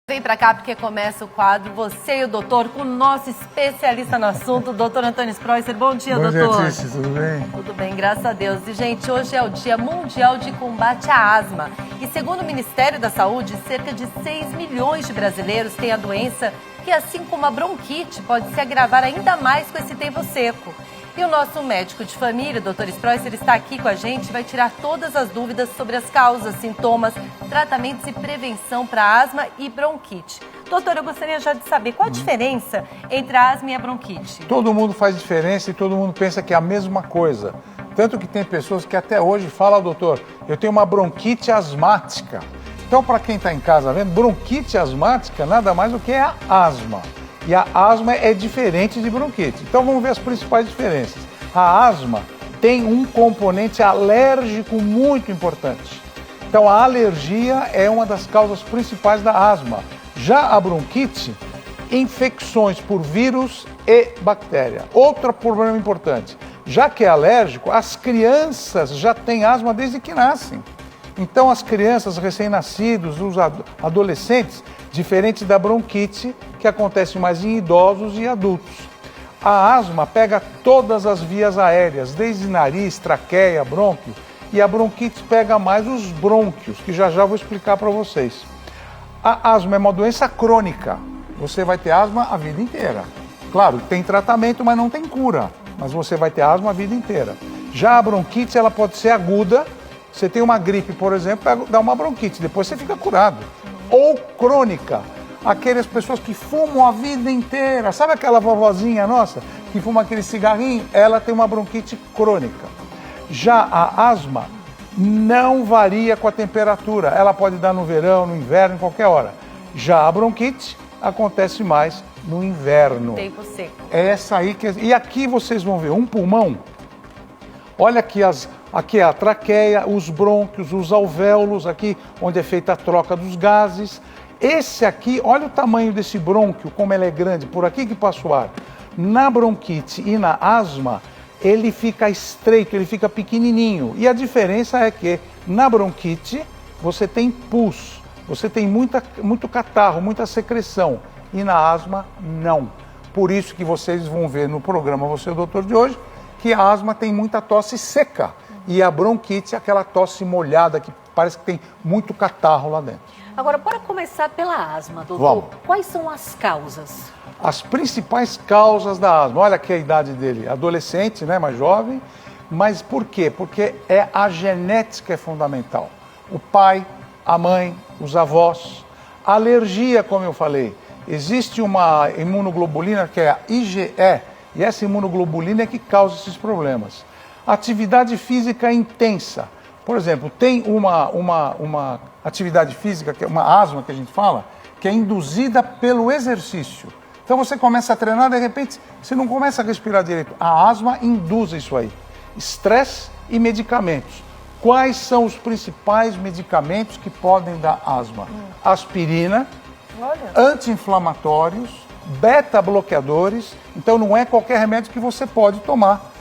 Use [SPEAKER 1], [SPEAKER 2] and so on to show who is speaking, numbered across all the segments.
[SPEAKER 1] Vem pra cá porque começa o quadro Você e o Doutor com o nosso especialista no assunto, o doutor Antônio Spreuser. Bom dia, doutor.
[SPEAKER 2] Bom dia, Tícia, tudo bem?
[SPEAKER 1] Tudo bem, graças a Deus. E, gente, hoje é o Dia Mundial de Combate à Asma. E, segundo o Ministério da Saúde, cerca de 6 milhões de brasileiros têm a doença que, assim como a bronquite, pode se agravar ainda mais com esse tempo seco. E o nosso médico de família, o doutor Spreuser, está aqui com a gente e vai tirar todas as dúvidas sobre as causas, sintomas, tratamentos e prevenção para asma e bronquite. Doutor, eu gostaria já de saber qual a diferença entre a asma e a bronquite.
[SPEAKER 2] Todo mundo faz diferença e todo mundo pensa que é a mesma coisa. Tanto que tem pessoas que até hoje falam, doutor, eu tenho uma bronquite asmática. Então, para quem está em casa vendo, bronquite asmática nada mais do que é a asma. E a asma é diferente de bronquite. Então vamos ver as principais diferenças. A asma tem um componente alérgico muito importante. Então a alergia é uma das causas principais da asma. Já a bronquite, infecções por vírus e bactéria. Outro problema importante, já que é alérgico, as crianças já têm asma desde que nascem. Então as crianças recém-nascidos, os adolescentes, diferente da bronquite, que acontece mais em idosos e adultos. A asma pega todas as vias aéreas, desde nariz, traqueia, brônquio, e a bronquite pega mais os brônquios, que já vou explicar para vocês. A asma é uma doença crônica, você vai ter asma a vida inteira. Claro, tem tratamento, mas não tem cura, mas você vai ter asma a vida inteira. Já a bronquite, ela pode ser aguda, você tem uma gripe, por exemplo, dá uma bronquite, depois você fica curado. Ou crônica, aquelas pessoas que fumam a vida inteira, sabe aquela vovozinha nossa que fuma aquele cigarrinho? Ela tem uma bronquite crônica. Já a asma não varia com a temperatura, ela pode dar no verão, no inverno, em qualquer hora. Já a bronquite acontece mais no inverno.
[SPEAKER 1] Tempo seco.
[SPEAKER 2] É essa aí que... E aqui vocês vão ver um pulmão, olha aqui aqui é a traqueia, os brônquios, os alvéolos, aqui onde é feita a troca dos gases. Esse aqui, olha o tamanho desse brônquio, como ele é grande, por aqui que passa o ar. Na bronquite e na asma, ele fica estreito, ele fica pequenininho. E a diferença é que na bronquite você tem pus, você tem muito catarro, muita secreção. E na asma, não. Por isso que vocês vão ver no programa Você, o Doutor de hoje, que a asma tem muita tosse seca. E a bronquite é aquela tosse molhada que parece que tem muito catarro lá dentro.
[SPEAKER 3] Agora, para começar pela asma, doutor,
[SPEAKER 2] Vamos.
[SPEAKER 3] Quais são as causas?
[SPEAKER 2] As principais causas da asma, olha aqui a idade dele, adolescente, né, mais jovem, mas por quê? Porque a genética é fundamental. O pai, a mãe, os avós, a alergia, como eu falei, existe uma imunoglobulina que é a IgE, e essa imunoglobulina é que causa esses problemas. Atividade física intensa. Por exemplo, tem uma atividade física, que é uma asma que a gente fala, que é induzida pelo exercício. Então você começa a treinar, de repente você não começa a respirar direito. A asma induz isso aí. Estresse e medicamentos. Quais são os principais medicamentos que podem dar asma? Aspirina, anti-inflamatórios, beta-bloqueadores. Então não é qualquer remédio que você pode tomar.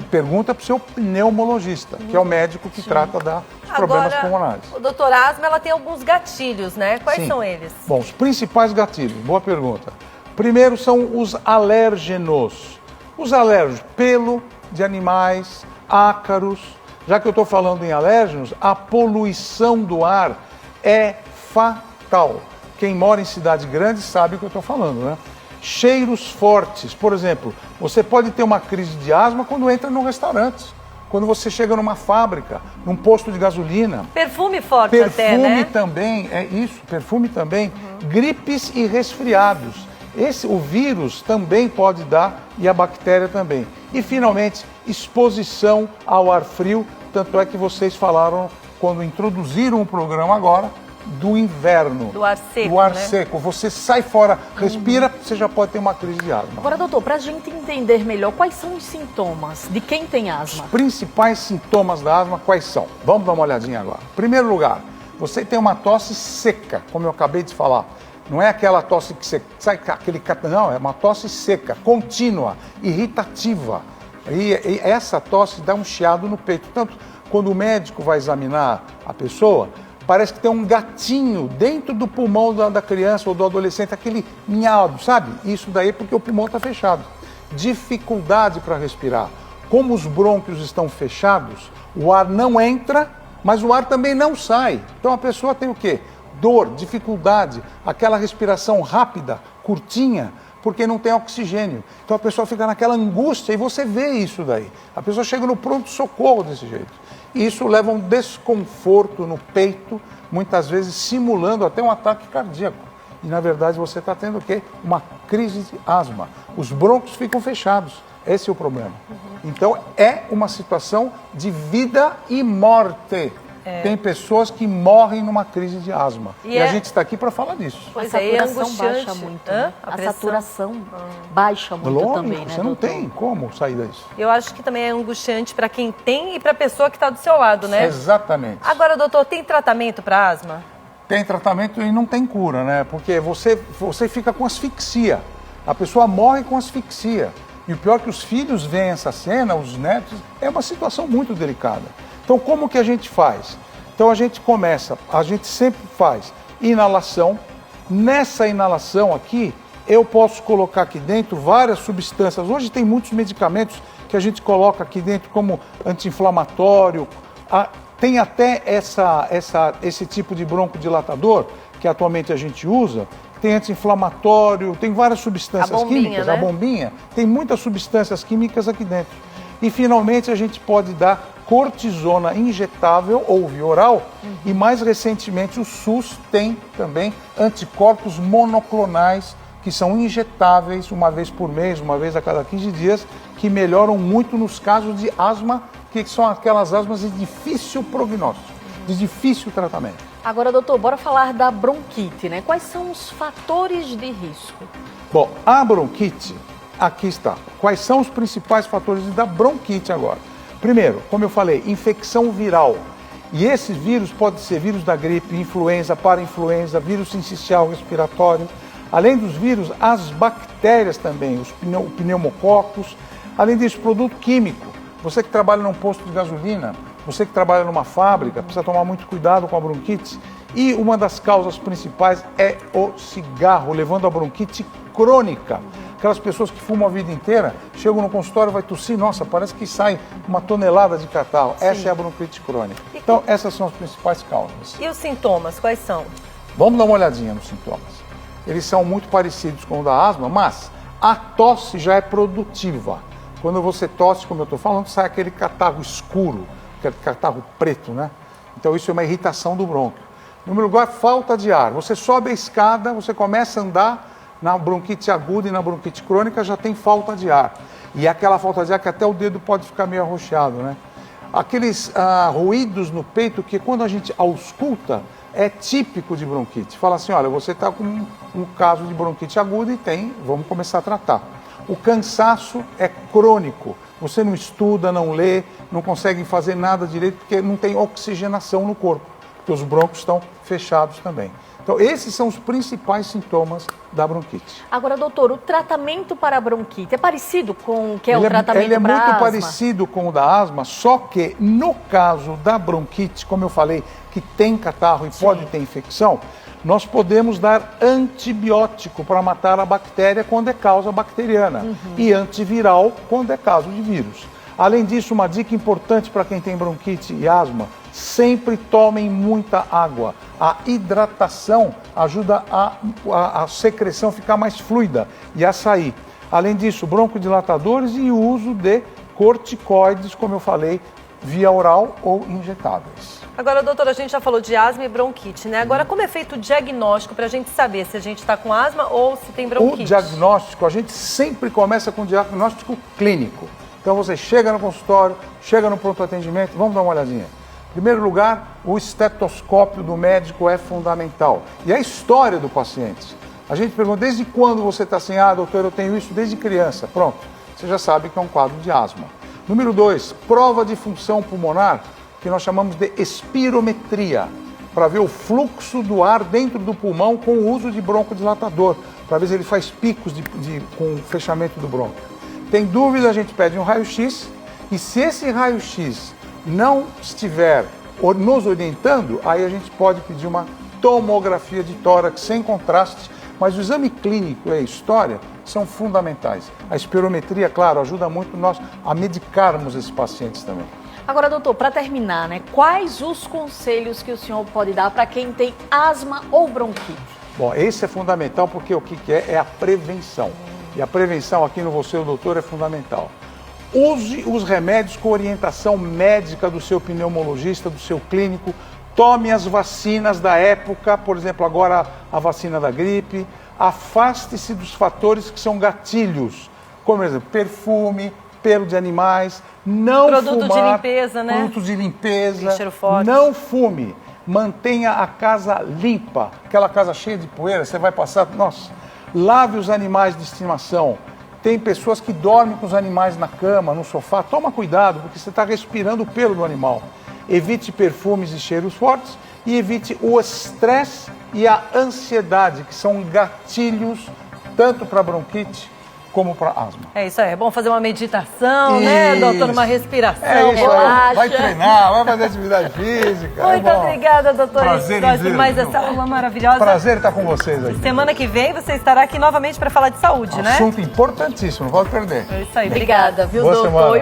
[SPEAKER 2] Pergunta para o seu pneumologista, que é o médico que trata dos problemas pulmonares.
[SPEAKER 1] O doutor, a asma ela tem alguns gatilhos, né? Quais são eles?
[SPEAKER 2] Bom, os principais gatilhos, boa pergunta. Primeiro são os alérgenos. Os alérgenos, pelo de animais, ácaros. Já que eu estou falando em alérgenos, a poluição do ar é fatal. Quem mora em cidade grande sabe o que eu estou falando, né? Cheiros fortes, por exemplo, você pode ter uma crise de asma quando entra num restaurante, quando você chega numa fábrica, num posto de gasolina.
[SPEAKER 1] Perfume forte até, né?
[SPEAKER 2] Perfume também, é isso, perfume também. Gripes e resfriados. O vírus também pode dar e a bactéria também. E finalmente, exposição ao ar frio, tanto é que vocês falaram, quando introduziram o programa agora, do inverno.
[SPEAKER 1] Do ar seco,
[SPEAKER 2] do ar
[SPEAKER 1] né?
[SPEAKER 2] seco. Você sai fora, respira, você já pode ter uma crise de asma.
[SPEAKER 3] Agora, doutor, para a gente entender melhor, quais são os sintomas de quem tem asma?
[SPEAKER 2] Os principais sintomas da asma, quais são? Vamos dar uma olhadinha agora. Em primeiro lugar, você tem uma tosse seca, como eu acabei de falar. Não é aquela tosse que você sai aquele... Não, é uma tosse seca, contínua, irritativa. E essa tosse dá um chiado no peito. Tanto quando o médico vai examinar a pessoa, parece que tem um gatinho dentro do pulmão da criança ou do adolescente, aquele miado, sabe? Isso daí é porque o pulmão está fechado. Dificuldade para respirar. Como os brônquios estão fechados, o ar não entra, mas o ar também não sai. Então a pessoa tem o quê? Dor, dificuldade, aquela respiração rápida, curtinha, porque não tem oxigênio. Então a pessoa fica naquela angústia e você vê isso daí. A pessoa chega no pronto-socorro desse jeito. E isso leva a um desconforto no peito, muitas vezes simulando até um ataque cardíaco. E na verdade você está tendo o quê? Uma crise de asma. Os brônquios ficam fechados. Esse é o problema. Então é uma situação de vida e morte. Tem pessoas que morrem numa crise de asma. E a gente está aqui para falar disso.
[SPEAKER 3] A saturação baixa muito, né? A saturação baixa muito.
[SPEAKER 2] Lógico,
[SPEAKER 3] também, né,
[SPEAKER 2] você não
[SPEAKER 3] doutor?
[SPEAKER 2] tem como sair disso.
[SPEAKER 1] Eu acho que também é angustiante para quem tem e para a pessoa que está do seu lado, né?
[SPEAKER 2] Exatamente.
[SPEAKER 1] Agora, doutor, tem tratamento para asma?
[SPEAKER 2] Tem tratamento e não tem cura, né? Porque você fica com asfixia. A pessoa morre com asfixia. E o pior é que os filhos veem essa cena, os netos, é uma situação muito delicada. Então, como que a gente faz? Então, a gente sempre faz inalação. Nessa inalação aqui, eu posso colocar aqui dentro várias substâncias. Hoje tem muitos medicamentos que a gente coloca aqui dentro como anti-inflamatório. Tem até esse tipo de broncodilatador que atualmente a gente usa. Tem anti-inflamatório, tem várias substâncias químicas.
[SPEAKER 1] Né?
[SPEAKER 2] A bombinha, tem muitas substâncias químicas aqui dentro. E finalmente a gente pode dar cortisona injetável ou via oral. E mais recentemente o SUS tem também anticorpos monoclonais que são injetáveis uma vez por mês, uma vez a cada 15 dias, que melhoram muito nos casos de asma, que são aquelas asmas de difícil prognóstico, de difícil tratamento.
[SPEAKER 3] Agora, doutor, bora falar da bronquite, né? Quais são os fatores de risco?
[SPEAKER 2] Bom, a bronquite, aqui está. Quais são os principais fatores da bronquite agora? Primeiro, como eu falei, infecção viral. E esses vírus podem ser vírus da gripe, influenza, parainfluenza, vírus sincicial respiratório. Além dos vírus, as bactérias também, os pneumococos. Além disso, produto químico. Você que trabalha num posto de gasolina, você que trabalha numa fábrica, precisa tomar muito cuidado com a bronquite. E uma das causas principais é o cigarro, levando a bronquite crônica. Aquelas pessoas que fumam a vida inteira, chegam no consultório e vai tossir, nossa, parece que sai uma tonelada de catarro. Sim. Essa é a bronquite crônica. Então, essas são as principais causas.
[SPEAKER 1] E os sintomas, quais são?
[SPEAKER 2] Vamos dar uma olhadinha nos sintomas. Eles são muito parecidos com o da asma, mas a tosse já é produtiva. Quando você tosse, como eu estou falando, sai aquele catarro escuro, aquele catarro preto, né? Então, isso é uma irritação do brônquio. No primeiro lugar, falta de ar. Você sobe a escada, você começa a andar, na bronquite aguda e na bronquite crônica já tem falta de ar. E aquela falta de ar que até o dedo pode ficar meio arroxeado, né? Aqueles ruídos no peito que quando a gente ausculta é típico de bronquite. Fala assim, olha, você está com um caso de bronquite aguda e vamos começar a tratar. O cansaço é crônico. Você não estuda, não lê, não consegue fazer nada direito porque não tem oxigenação no corpo, porque os brônquios estão fechados também. Então, esses são os principais sintomas da bronquite.
[SPEAKER 3] Agora, doutor, o tratamento para a bronquite é parecido com o que é o tratamento para a asma?
[SPEAKER 2] Ele é muito parecido com o da asma, só que no caso da bronquite, como eu falei, que tem catarro e pode ter infecção, nós podemos dar antibiótico para matar a bactéria quando é causa bacteriana e antiviral quando é caso de vírus. Além disso, uma dica importante para quem tem bronquite e asma, sempre tomem muita água. A hidratação ajuda a secreção ficar mais fluida e a sair. Além disso, broncodilatadores e o uso de corticoides, como eu falei, via oral ou injetáveis.
[SPEAKER 1] Agora, doutora, a gente já falou de asma e bronquite, né? Agora, como é feito o diagnóstico para a gente saber se a gente está com asma ou se tem bronquite?
[SPEAKER 2] O diagnóstico, a gente sempre começa com o diagnóstico clínico. Então, você chega no consultório, chega no pronto atendimento, vamos dar uma olhadinha. Em primeiro lugar, o estetoscópio do médico é fundamental. E a história do paciente. A gente pergunta, desde quando você está assim? Ah, doutor, eu tenho isso desde criança. Pronto, você já sabe que é um quadro de asma. Número 2, prova de função pulmonar, que nós chamamos de espirometria, para ver o fluxo do ar dentro do pulmão com o uso de broncodilatador, para ver se ele faz picos com o fechamento do brônquio. Tem dúvida, a gente pede um raio-x, e se esse raio-x não estiver nos orientando, aí a gente pode pedir uma tomografia de tórax sem contraste, mas o exame clínico e a história são fundamentais. A espirometria, claro, ajuda muito nós a medicarmos esses pacientes também.
[SPEAKER 3] Agora, doutor, para terminar, né, quais os conselhos que o senhor pode dar para quem tem asma ou bronquite?
[SPEAKER 2] Bom, esse é fundamental porque o que é? É a prevenção. E a prevenção aqui no Você, o Doutor, é fundamental. Use os remédios com orientação médica do seu pneumologista, do seu clínico. Tome as vacinas da época, por exemplo, agora a vacina da gripe. Afaste-se dos fatores que são gatilhos, como, por exemplo, perfume, pelo de animais, não
[SPEAKER 1] Produto
[SPEAKER 2] fumar.
[SPEAKER 1] de limpeza, né?
[SPEAKER 2] Produtos de limpeza.
[SPEAKER 1] Cheiro forte.
[SPEAKER 2] Não fume. Mantenha a casa limpa. Aquela casa cheia de poeira, você vai passar... Nossa, lave os animais de estimação. Tem pessoas que dormem com os animais na cama, no sofá. Toma cuidado, porque você está respirando o pelo do animal. Evite perfumes e cheiros fortes e evite o estresse e a ansiedade, que são gatilhos tanto para bronquite como para asma.
[SPEAKER 1] É isso aí, é bom fazer uma meditação, né, doutor? Uma respiração,
[SPEAKER 2] É isso aí.
[SPEAKER 1] relaxa.
[SPEAKER 2] Vai treinar, vai fazer atividade física.
[SPEAKER 1] Muito obrigada, doutor.
[SPEAKER 2] Prazer em
[SPEAKER 1] Gosto
[SPEAKER 2] vê-lo,
[SPEAKER 1] mais
[SPEAKER 2] viu?
[SPEAKER 1] dessa aula maravilhosa.
[SPEAKER 2] Prazer estar com vocês aqui.
[SPEAKER 1] Semana que vem você estará aqui novamente para falar de saúde, né?
[SPEAKER 2] Assunto importantíssimo, não pode perder.
[SPEAKER 1] É isso aí,
[SPEAKER 3] Obrigada, viu,
[SPEAKER 2] Boa
[SPEAKER 3] doutor?
[SPEAKER 2] semana.